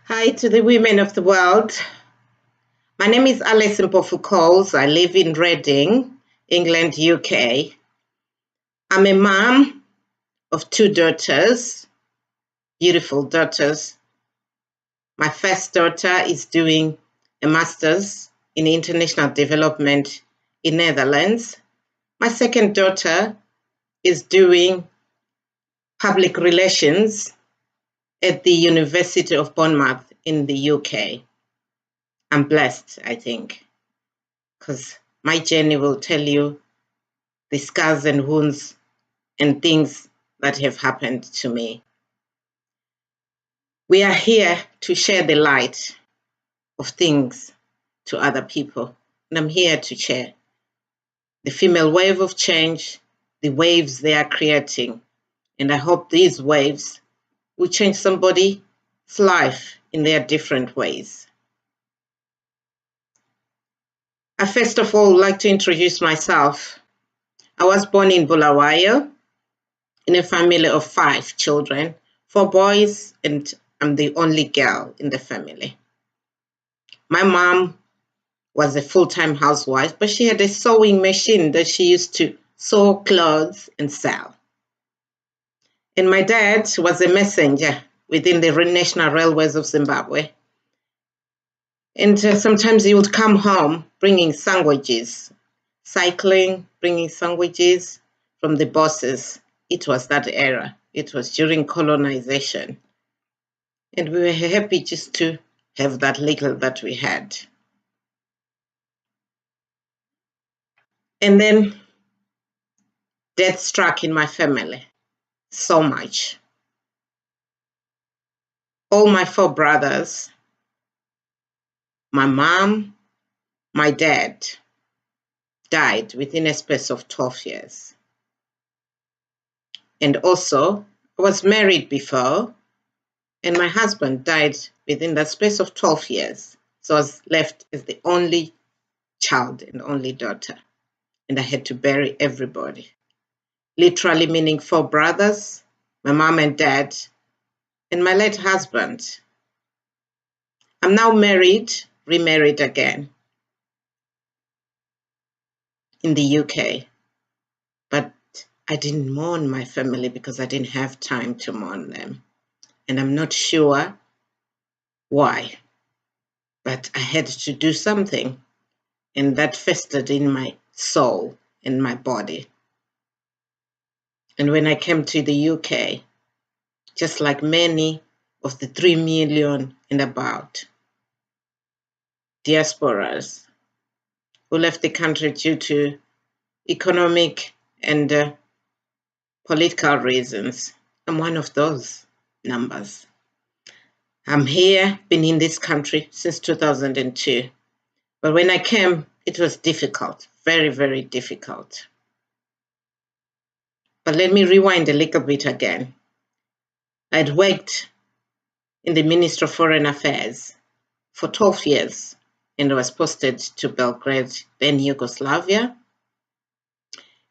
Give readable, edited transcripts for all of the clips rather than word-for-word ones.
Hi to the women of the world. My name is Mpofu-Coles. I live in Reading, England, UK. I'm a mom of two daughters, beautiful daughters. My first daughter is doing a master's in international development in Netherlands. My second daughter is doing public relations at the University of Bournemouth in the UK. I'm blessed, I think, because my journey will tell you the scars and wounds and things that have happened to me. We are here to share the light of things to other people. And I'm here to share the female wave of change, the waves they are creating. And I hope these waves will change somebody's life in their different ways. I first of all would like to introduce myself. I was born in Bulawayo in a family of 5 children, 4 boys, and I'm the only girl in the family. My mom was a full-time housewife, but she had a sewing machine that she used to sew clothes and sell. And my dad was a messenger within the National Railways of Zimbabwe. And sometimes he would come home bringing sandwiches, cycling, bringing sandwiches from the bosses. It was that era. It was during colonization. And we were happy just to have that little that we had. And then death struck in my family so much. All my 4 brothers, my mom, my dad, died within a space of 12 years. And also, I was married before, and my husband died within that space of 12 years. So I was left as the only child and only daughter. And I had to bury everybody. Literally meaning 4 brothers, my mom and dad, and my late husband. I'm now married, remarried again in the UK. But I didn't mourn my family because I didn't have time to mourn them. And I'm not sure why. But I had to do something. And that festered in my soul and my body. And when I came to the UK, just like many of the 3 million and about diasporas who left the country due to economic and political reasons, I'm one of those numbers. I'm here, been in this country since 2002. But when I came, it was difficult, very, very difficult. But let me rewind a little bit again. I'd worked in the Ministry of Foreign Affairs for 12 years and was posted to Belgrade, then Yugoslavia,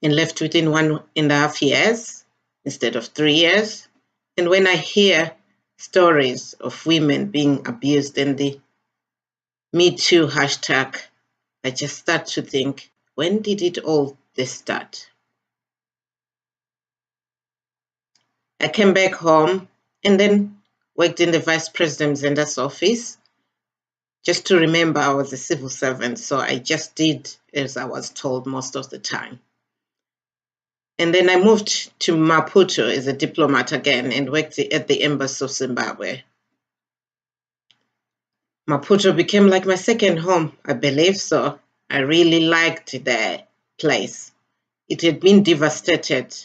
and left within 1.5 years instead of 3 years. And when I hear stories of women being abused in the Me Too hashtag, I just start to think, when did it all this start? I came back home and then worked in the Vice President Zenda's office. Just to remember, I was a civil servant, so I just did as I was told most of the time. And then I moved to Maputo as a diplomat again and worked at the Embassy of Zimbabwe. Maputo became like my second home, I believe so. I really liked the place. It had been devastated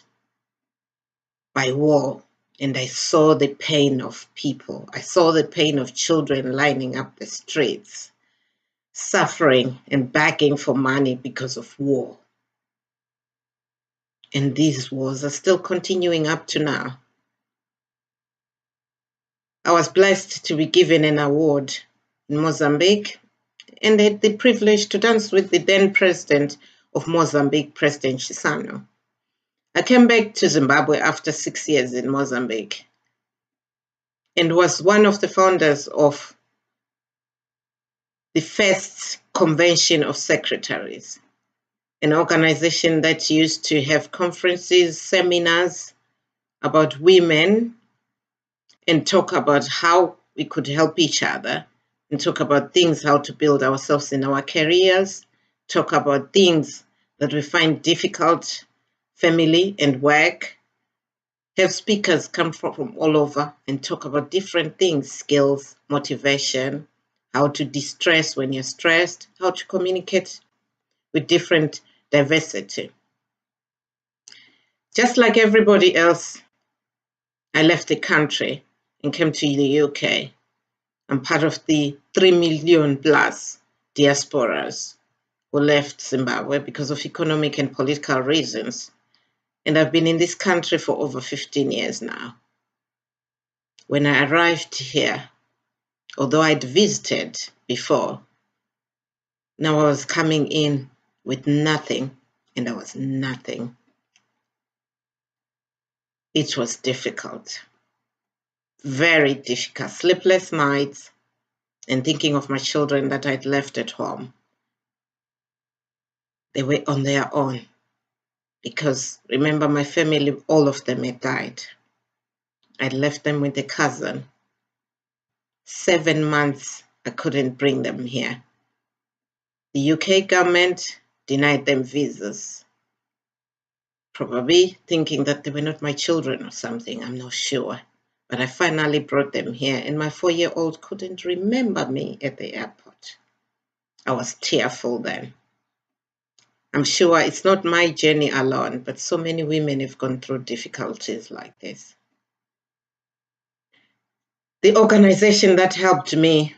by war, and I saw the pain of people. I saw the pain of children lining up the streets, suffering and begging for money because of war. And these wars are still continuing up to now. I was blessed to be given an award in Mozambique and had the privilege to dance with the then president of Mozambique, President Chissano. I came back to Zimbabwe after 6 years in Mozambique. and was one of the founders of the first Convention of Secretaries, an organization that used to have conferences, seminars about women, and talk about how we could help each other, and talk about things, how to build ourselves in our careers, talk about things that we find difficult, family and work, have speakers come from all over and talk about different things, skills, motivation, how to de-stress when you're stressed, how to communicate with different diversity. Just like everybody else, I left the country and came to the UK. I'm part of the 3 million plus diasporas who left Zimbabwe because of economic and political reasons. And I've been in this country for over 15 years now. When I arrived here, although I'd visited before, now I was coming in with nothing, and I was nothing. It was difficult, very difficult, sleepless nights, and thinking of my children that I'd left at home. They were on their own because, remember, my family, all of them had died. I'd left them with a cousin. 7 months, I couldn't bring them here. The UK government denied them visas, probably thinking that they were not my children or something, I'm not sure. But I finally brought them here, and my 4-year-old couldn't remember me at the airport. I was tearful then. I'm sure it's not my journey alone, but so many women have gone through difficulties like this. The organization that helped me,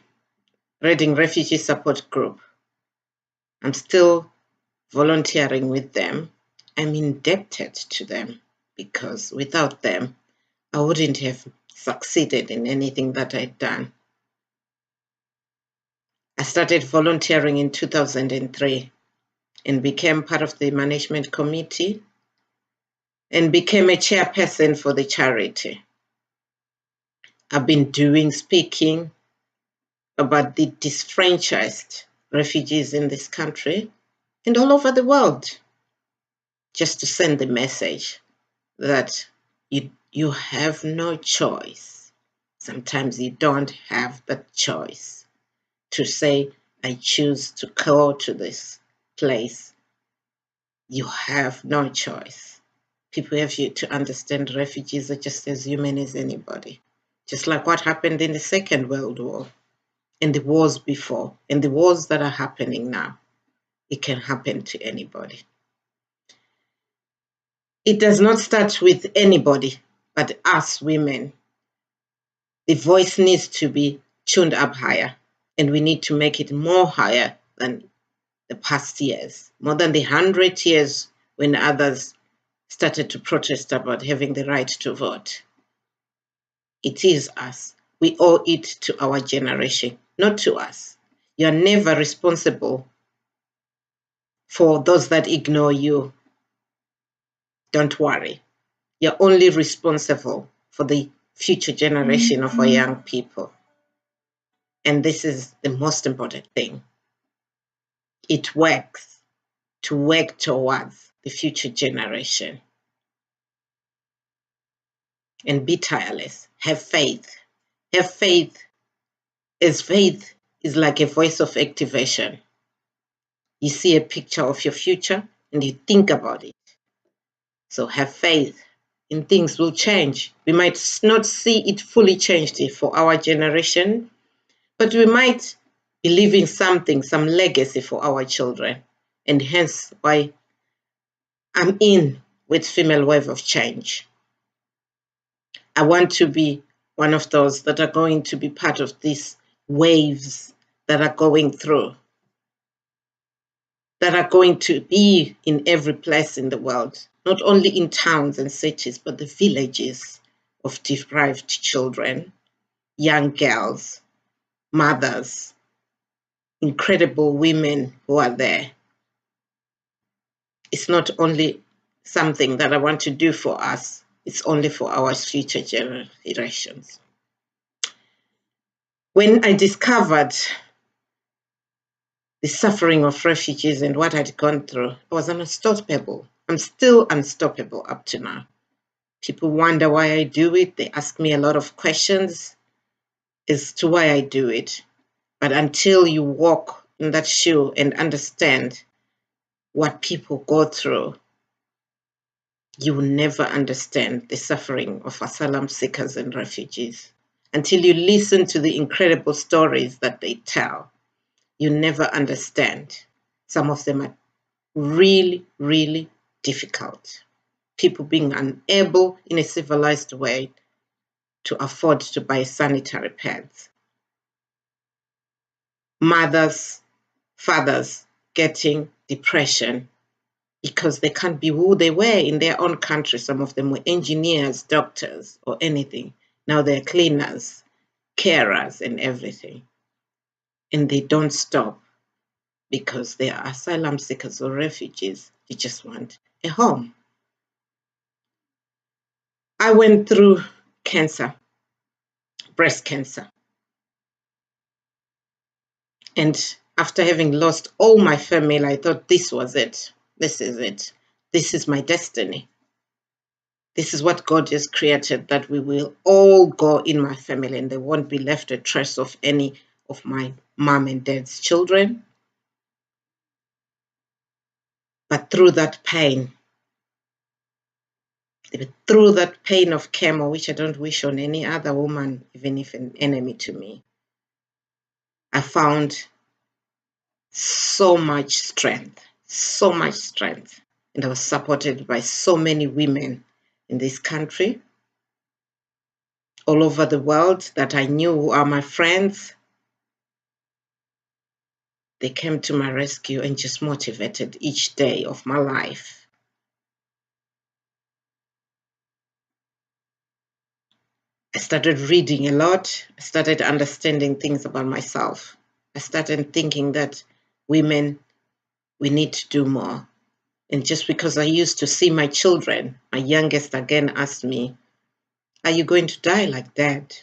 Reading Refugee Support Group, I'm still volunteering with them. I'm indebted to them because without them, I wouldn't have succeeded in anything that I'd done. I started volunteering in 2003 and became part of the management committee and became a chairperson for the charity. I've been speaking about the disfranchised refugees in this country and all over the world, just to send the message that you have no choice. Sometimes you don't have that choice to say, I choose to go to this place. You have no choice. People have to understand refugees are just as human as anybody. Just like what happened in the Second World War and the wars before and the wars that are happening now. It can happen to anybody. It does not start with anybody but us women. The voice needs to be tuned up higher, and we need to make it more higher than the past years, more than the 100 years when others started to protest about having the right to vote. It is us. We owe it to our generation, not to us. You're never responsible for those that ignore you. Don't worry. You're only responsible for the future generation of our young people. And this is the most important thing. It works to work towards the future generation. And be tireless. Have faith. Have faith, as faith is like a voice of activation. You see a picture of your future and you think about it. So have faith, and things will change. We might not see it fully changed for our generation, but we might be leaving something, some legacy for our children. And hence why I'm in with Female Wave of Change. I want to be one of those that are going to be part of these waves that are going through, that are going to be in every place in the world, not only in towns and cities, but the villages of deprived children, young girls, mothers, incredible women who are there. It's not only something that I want to do for us, it's only for our future generations. When I discovered the suffering of refugees and what I'd gone through, I was unstoppable. I'm still unstoppable up to now. People wonder why I do it. They ask me a lot of questions as to why I do it. But until you walk in that shoe and understand what people go through, you will never understand the suffering of asylum seekers and refugees. Until you listen to the incredible stories that they tell, you never understand. Some of them are really, really difficult. People being unable in a civilized way to afford to buy sanitary pads. Mothers, fathers getting depression because they can't be who they were in their own country. Some of them were engineers, doctors, or anything. Now they're cleaners, carers, and everything. And they don't stop because they are asylum seekers or refugees. They just want a home. I went through cancer, breast cancer. And after having lost all my family, I thought this was it. This is it. This is my destiny. This is what God has created, that we will all go in my family and there won't be left a trace of any of my mom and dad's children. But through that pain of chemo, which I don't wish on any other woman, even if an enemy to me, I found so much strength. And I was supported by so many women in this country, all over the world, that I knew who are my friends. They came to my rescue and just motivated each day of my life. I started reading a lot. I started understanding things about myself. I started thinking that women, we need to do more. And just because I used to see my children, my youngest again asked me, "Are you going to die like Dad?"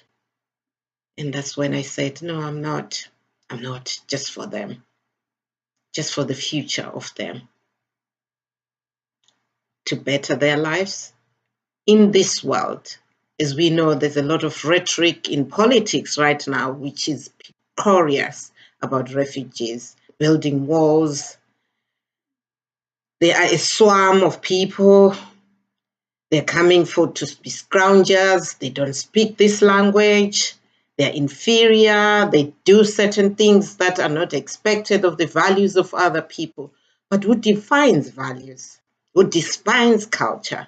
And that's when I said, "No, I'm not. I'm not, just for them, just for the future of them, to better their lives." In this world, as we know, there's a lot of rhetoric in politics right now, which is curious about refugees, building walls. There are a swarm of people. They're coming to be scroungers. They don't speak this language. They're inferior. They do certain things that are not expected of the values of other people. But who defines values? Who defines culture?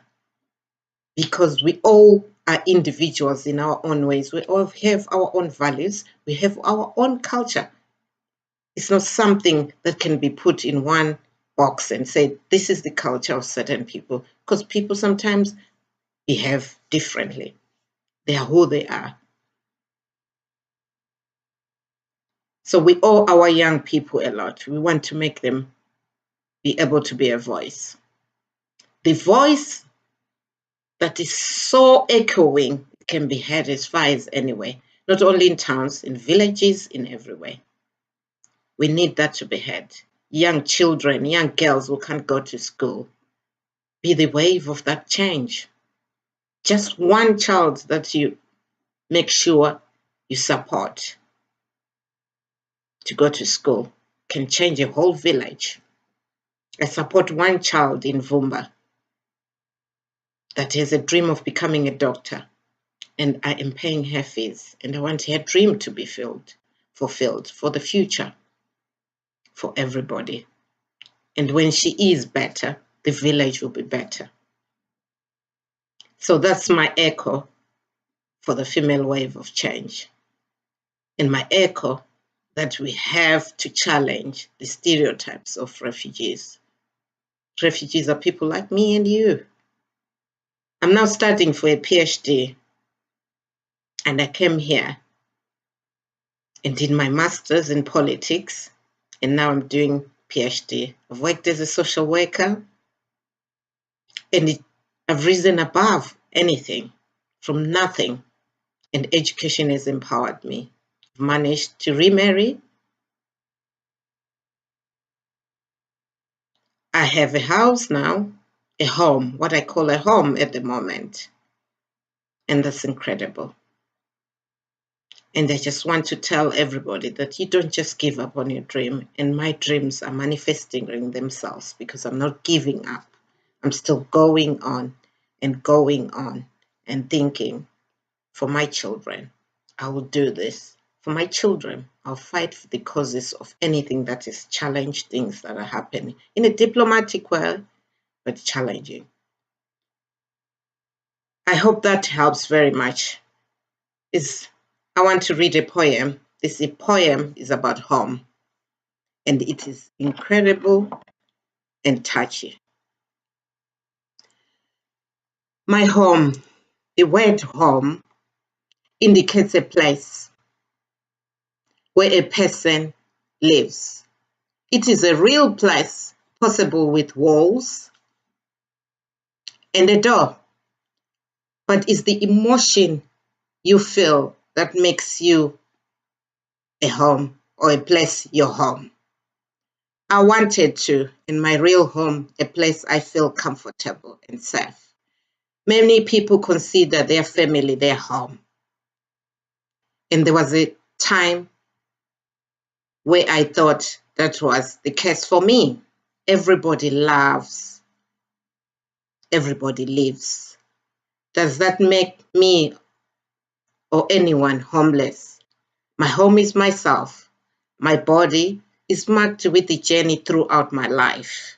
Because we all are individuals in our own ways. We all have our own values. We have our own culture. It's not something that can be put in one box and say, this is the culture of certain people, because people sometimes behave differently. They are who they are. So we owe our young people a lot. We want to make them be able to be a voice. The voice that is so echoing can be heard as far as anywhere, not only in towns, in villages, in everywhere. We need that to be heard. Young children, young girls who can't go to school, be the wave of that change. Just one child that you make sure you support to go to school can change a whole village. I support one child in Vumba that has a dream of becoming a doctor, and I am paying her fees, and I want her dream to be fulfilled for the future, for everybody. And when she is better, the village will be better. So that's my echo for the female wave of change. And my echo that we have to challenge the stereotypes of refugees. Refugees are people like me and you. I'm now studying for a PhD, and I came here and did my master's in politics, and now I'm doing PhD. I've worked as a social worker, and I've risen above anything, from nothing, and education has empowered me. managed to remarry. I have a house now, a home, what I call a home at the moment. And that's incredible. And I just want to tell everybody that you don't just give up on your dream. And my dreams are manifesting in themselves because I'm not giving up. I'm still going on and thinking for my children. I will do this. For my children, I'll fight for the causes of anything that is challenge things that are happening in a diplomatic way, but challenging. I hope that helps very much. I want to read a poem. This poem is about home, and it is incredible and touchy. My home, the word home indicates a place where a person lives. It is a real place, possible with walls and a door, but it's the emotion you feel that makes you a home or a place your home. I wanted to, in my real home, a place I feel comfortable and safe. Many people consider their family their home. And there was a time where I thought that was the case for me. Everybody loves, everybody lives. Does that make me or anyone homeless? My home is myself. My body is marked with the journey throughout my life.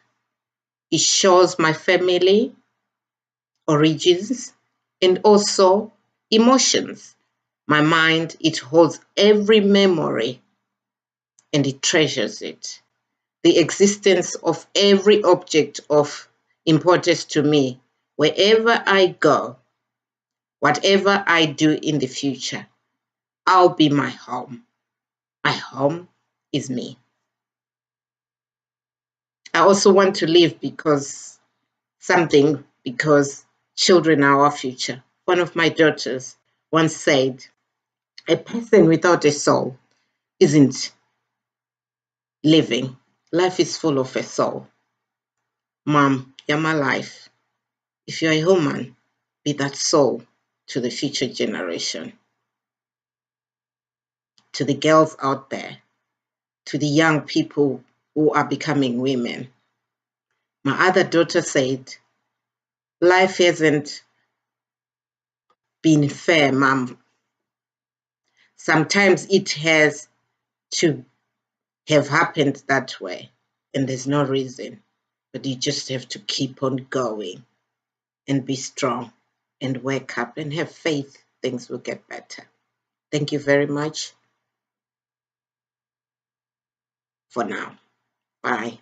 It shows my family, origins, and also emotions. My mind, it holds every memory and it treasures it. The existence of every object of importance to me, wherever I go, whatever I do in the future, I'll be my home. My home is me. I also want to live because children are our future. One of my daughters once said, a person without a soul isn't living. Life is full of a soul. Mom, you're my life. If you're a human, be that soul to the future generation, to the girls out there, to the young people who are becoming women. My other daughter said, life hasn't been fair, Mom. Sometimes it has to have happened that way, and there's no reason, but you just have to keep on going and be strong and wake up and have faith things will get better. Thank you very much for now. Bye.